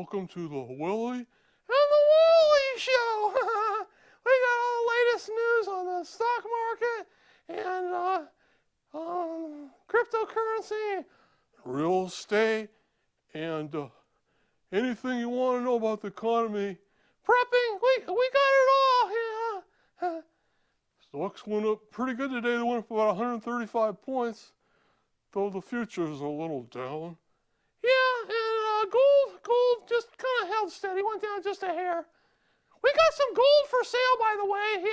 Welcome to the Willy and the Wally Show. We got all the latest news on the stock market and cryptocurrency, real estate, and anything you want to know about the economy. Prepping, we got it all. Yeah. Stocks went up pretty good today. They went up about 135 points, though the futures are a little down. Yeah, and gold just kind of held steady, went down just a hair. We got some gold for sale, by the way.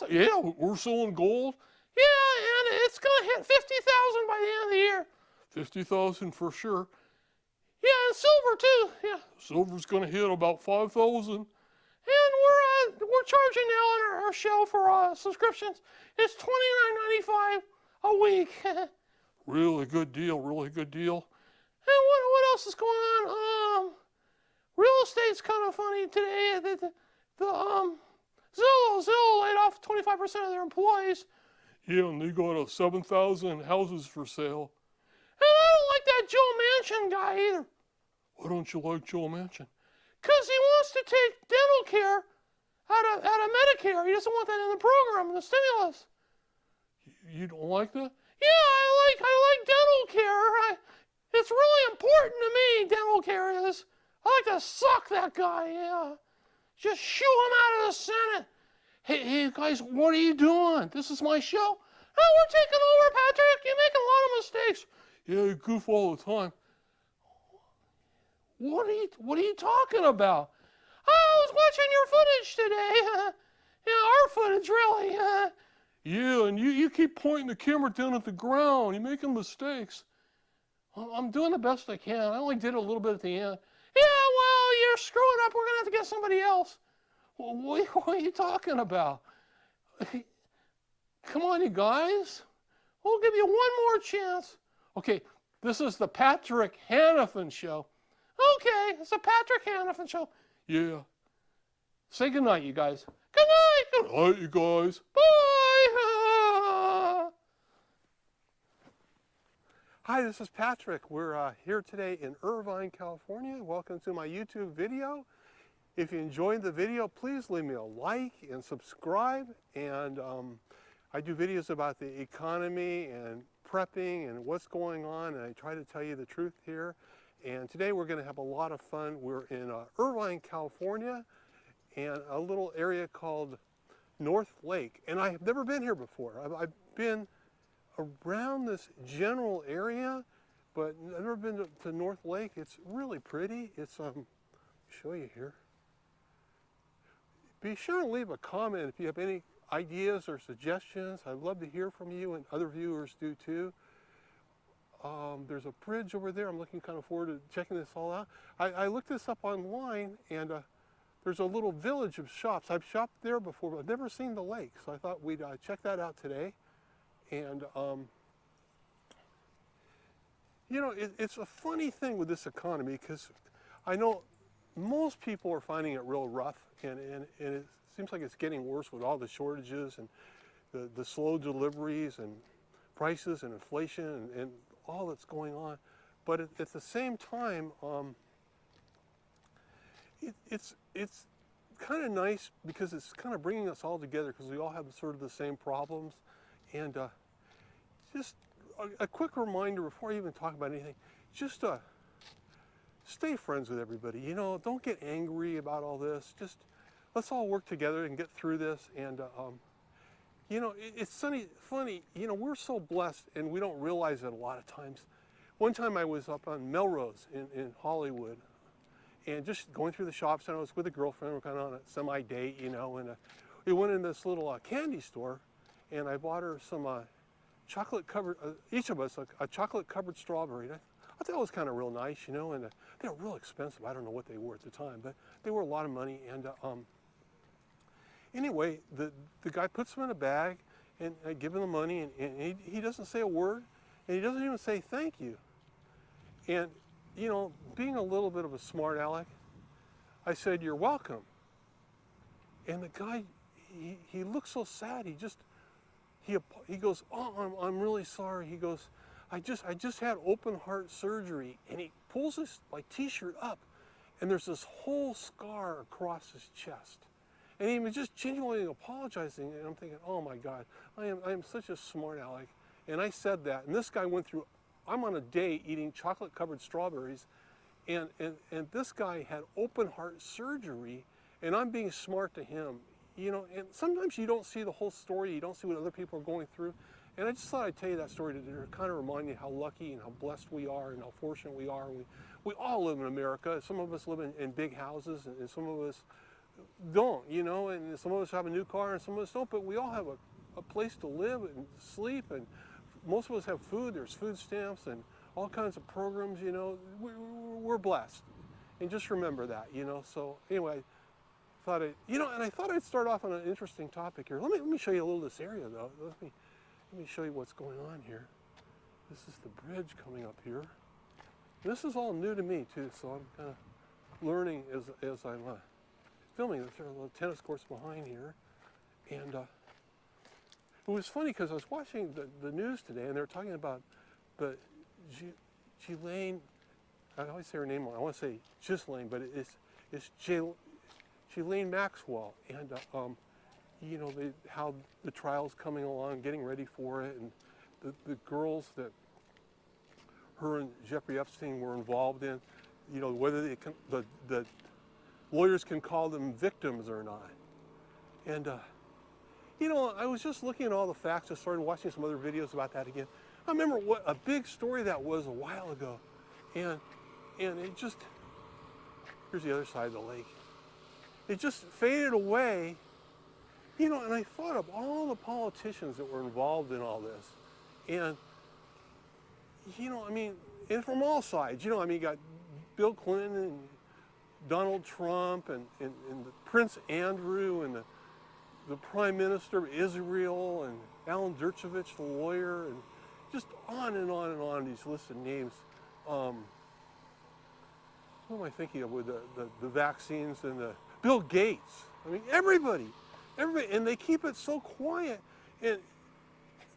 Yeah, we're selling gold. Yeah, and it's gonna hit 50,000 by the end of the year. 50,000 for sure. Yeah, and silver too. Yeah, silver's gonna hit about 5,000. And we're charging now on our show for subscriptions. It's $29.95 a week. Really good deal. Really good deal. And what else is going on? Real estate's kind of funny today. Zillow laid off 25% of their employees. Yeah, and they got 7,000 houses for sale. And I don't like that Joe Manchin guy either. Why don't you like Joe Manchin? Because he wants to take dental care out of Medicare. He doesn't want that in the program, the stimulus. You don't like that? Yeah, I like dental care. It's really important to me, dental care is. I like to suck that guy, yeah. Just shoo him out of the Senate. Hey, guys, what are you doing? This is my show. Oh, we're taking over, Patrick. You're making a lot of mistakes. Yeah, you goof all the time. What are you talking about? I was watching your footage today. Our footage, really. Yeah, and you keep pointing the camera down at the ground. You're making mistakes. I'm doing the best I can. I only did a little bit at the end. Yeah, well, you're screwing up. We're going to have to get somebody else. What are you talking about? Come on, you guys. We'll give you one more chance. Okay, this is the Patrick Hanifin Show. Okay, it's the Patrick Hanifin Show. Yeah. Say goodnight, you guys. Good night. Good night, you guys. Bye. Hi, this is Patrick. We're here today in Irvine, California. Welcome to my YouTube video. If you enjoyed the video, please leave me a like and subscribe. And I do videos about the economy and prepping and what's going on, and I try to tell you the truth here. And today we're going to have a lot of fun. We're in Irvine, California, and a little area called North Lake. And I have never been here before. I've been around this general area, but I've never been to North Lake. It's really pretty. It's show you here. Be sure to leave a comment if you have any ideas or suggestions. I'd love to hear from you, and other viewers do too. There's a bridge over there. I'm looking kind of forward to checking this all out. I looked this up online, and there's a little village of shops. I've shopped there before, but I've never seen the lake, so I thought we'd check that out today. And you know, it's a funny thing with this economy, because I know most people are finding it real rough, and it seems like it's getting worse with all the shortages and the slow deliveries and prices and inflation and all that's going on. But at the same time, it's kind of nice because it's kind of bringing us all together, because we all have sort of the same problems. And just a quick reminder before I even talk about anything, just stay friends with everybody. You know, don't get angry about all this. Just let's all work together and get through this. And you know, it's funny, you know, we're so blessed and we don't realize it a lot of times. One time I was up on Melrose in Hollywood, and just going through the shops, and I was with a girlfriend. We're kind of on a semi-date, you know, and we went in this little candy store, and I bought her some chocolate-covered, each of us, a chocolate-covered strawberry. And I thought it was kind of real nice, you know, and they were real expensive. I don't know what they were at the time, but they were a lot of money. And anyway, the guy puts them in a bag, and I give him the money, and he doesn't say a word, and he doesn't even say thank you. And, you know, being a little bit of a smart aleck, I said, "You're welcome." And the guy, he looks so sad. He goes, "Oh, I'm really sorry." He goes, I just had open heart surgery." And he pulls his like t-shirt up, and there's this whole scar across his chest. And he was just genuinely apologizing, and I'm thinking, oh my God, I am such a smart aleck. And I said that, and this guy went through, I'm on a day eating chocolate-covered strawberries, and this guy had open heart surgery, and I'm being smart to him. You know, and sometimes you don't see the whole story, you don't see what other people are going through. And I just thought I'd tell you that story to kind of remind you how lucky and how blessed we are and how fortunate we are. We all live in America. Some of us live in big houses, and some of us don't, you know, and some of us have a new car and some of us don't, but we all have a place to live and sleep, and most of us have food. There's food stamps and all kinds of programs, you know. We're blessed. And just remember that, you know. So anyway, I thought I'd start off on an interesting topic here. Let me show you a little of this area, though. Let me show you what's going on here. This is the bridge coming up here. This is all new to me too, so I'm kind of learning as I'm filming. There's a little tennis courts behind here, and it was funny because I was watching the news today, and they were talking about the Ghislaine. I always say her name wrong. I want to say Ghislaine, but it's Ghislaine Maxwell, and you know, how the trial's coming along, getting ready for it, and the girls that her and Jeffrey Epstein were involved in, you know, whether the lawyers can call them victims or not. And, you know, I was just looking at all the facts. I started watching some other videos about that again. I remember what a big story that was a while ago. And it just, here's the other side of the lake. It just faded away. You know, and I thought of all the politicians that were involved in all this. And, you know, I mean, and from all sides, you know, I mean, you got Bill Clinton and Donald Trump and Prince Andrew and the Prime Minister of Israel and Alan Dershowitz, the lawyer, and just on and on and on, these listed names. What am I thinking of with the vaccines and the Bill Gates? I mean, everybody, and they keep it so quiet. And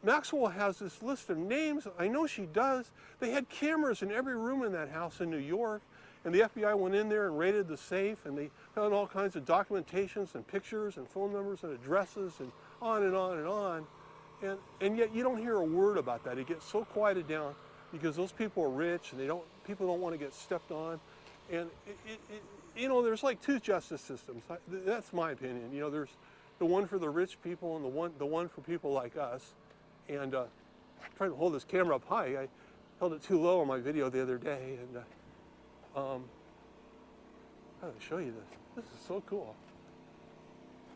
Maxwell has this list of names. I know she does. They had cameras in every room in that house in New York, and the FBI went in there and raided the safe, and they found all kinds of documentations and pictures and phone numbers and addresses and on and on and on. And yet you don't hear a word about that. It gets so quieted down because those people are rich, and people don't want to get stepped on. And you know, there's like two justice systems. That's my opinion. You know, there's the one for the rich people and the one for people like us. And I'm trying to hold this camera up high. I held it too low on my video the other day, and how do I show you this? This is so cool.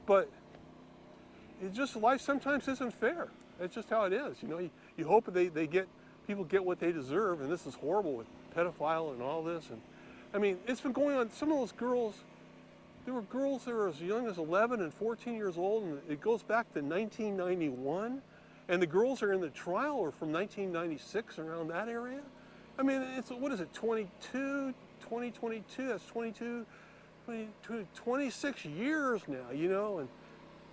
But it just, life sometimes isn't fair. It's just how it is. You know, you hope people get what they deserve, and this is horrible with pedophile and all this. And I mean, it's been going on. Some of those girls, there were girls that were as young as 11 and 14 years old, and it goes back to 1991. And the girls are in the trial are from 1996, around that area. I mean, it's, what is it, 2022, that's 26 years now, you know, and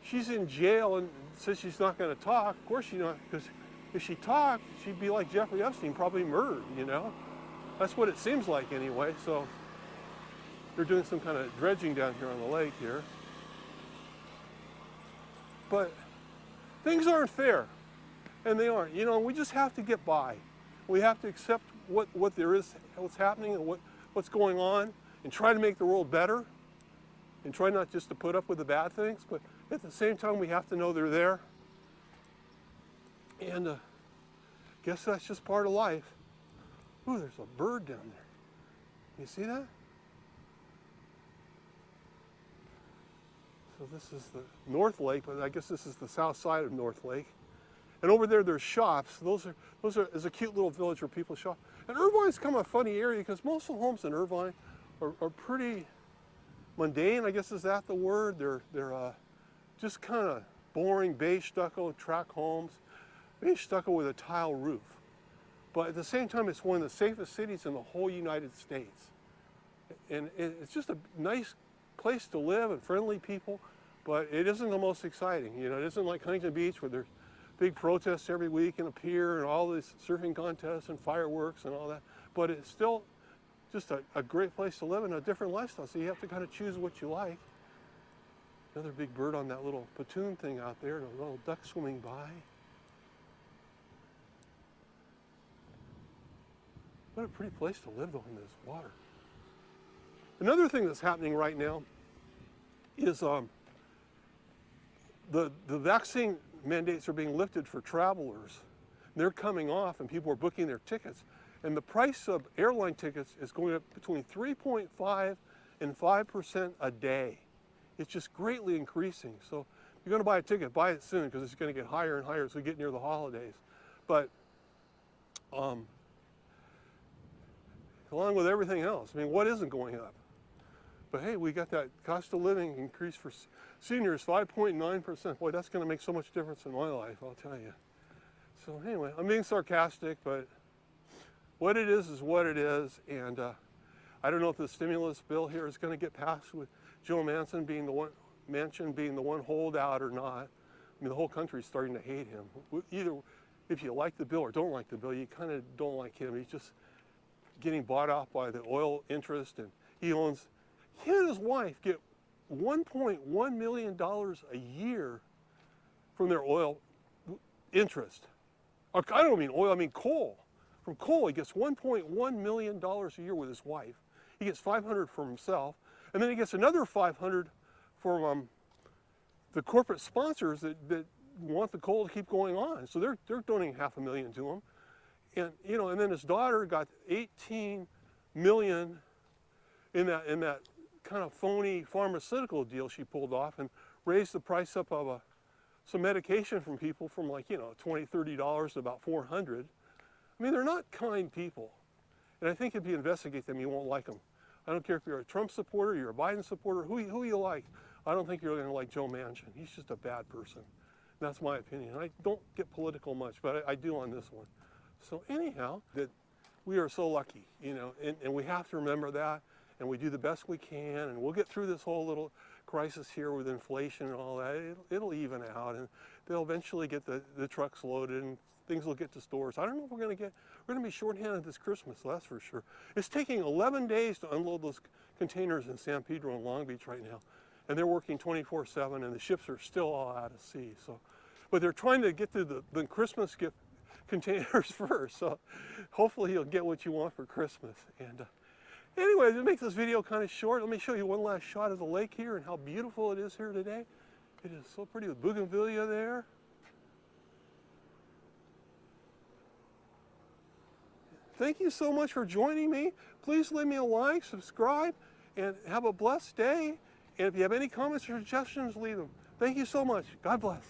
she's in jail and says she's not going to talk. Of course she's not, because if she talked, she'd be like Jeffrey Epstein, probably murdered, you know. That's what it seems like anyway. So they're doing some kind of dredging down here on the lake here. But things aren't fair. And they aren't. You know, we just have to get by. We have to accept what there is, what's happening, and what's going on, and try to make the world better, and try not just to put up with the bad things, but at the same time we have to know they're there. And I guess that's just part of life. Ooh, there's a bird down there. You see that? So this is the North Lake, but I guess this is the south side of North Lake. And over there, there's shops. Those are is a cute little village where people shop. And Irvine's kind of a funny area because most of the homes in Irvine are pretty mundane. I guess is that the word? They're just kind of boring beige stucco track homes, beige stucco with a tile roof. But at the same time, it's one of the safest cities in the whole United States. And it's just a nice place to live and friendly people, but it isn't the most exciting. You know, it isn't like Huntington Beach where there's big protests every week and a pier and all these surfing contests and fireworks and all that. But it's still just a great place to live and a different lifestyle. So you have to kind of choose what you like. Another big bird on that little platoon thing out there, and a little duck swimming by. What a pretty place to live though in this water. Another thing that's happening right now is the vaccine mandates are being lifted for travelers. They're coming off and people are booking their tickets. And the price of airline tickets is going up between 3.5 and 5% a day. It's just greatly increasing. So if you're going to buy a ticket, buy it soon because it's going to get higher and higher as we get near the holidays. But along with everything else, I mean, what isn't going up? But hey, we got that cost of living increase for seniors, 5.9%. Boy, that's going to make so much difference in my life, I'll tell you. So anyway, I'm being sarcastic, but what it is what it is. And I don't know if the stimulus bill here is going to get passed with Joe Manchin being the one holdout or not. I mean, the whole country's starting to hate him. Either if you like the bill or don't like the bill, you kind of don't like him. He's just getting bought off by the oil interest, and he and his wife get $1.1 million a year from their oil interest. I don't mean oil, I mean coal. From coal, he gets $1.1 million a year with his wife. He gets $500 for himself, and then he gets another $500 from the corporate sponsors that want the coal to keep going on. So they're donating $500,000 to him. And and then his daughter got $18 million in that kind of phony pharmaceutical deal she pulled off, and raised the price up of some medication from people from like $20, $30 to about $400. I mean, they're not kind people, and I think if you investigate them, you won't like them. I don't care if you're a Trump supporter, you're a Biden supporter, who you like. I don't think you're going to like Joe Manchin. He's just a bad person. That's my opinion. I don't get political much, but I do on this one. So anyhow, that we are so lucky, and we have to remember that, and we do the best we can, and we'll get through this whole little crisis here with inflation and all that. It'll even out, and they'll eventually get the trucks loaded, and things will get to stores. I don't know if we're going to be shorthanded this Christmas, that's for sure. It's taking 11 days to unload those containers in San Pedro and Long Beach right now, and they're working 24/7, and the ships are still all out of sea. So, but they're trying to get to the Christmas gift containers first, so hopefully you'll get what you want for Christmas. And anyway, to make this video kind of short, let me show you one last shot of the lake here and how beautiful it is here today. It is so pretty with bougainvillea there. Thank you so much for joining me. Please leave me a like, subscribe, and have a blessed day. And if you have any comments or suggestions, leave them. Thank you so much. God bless.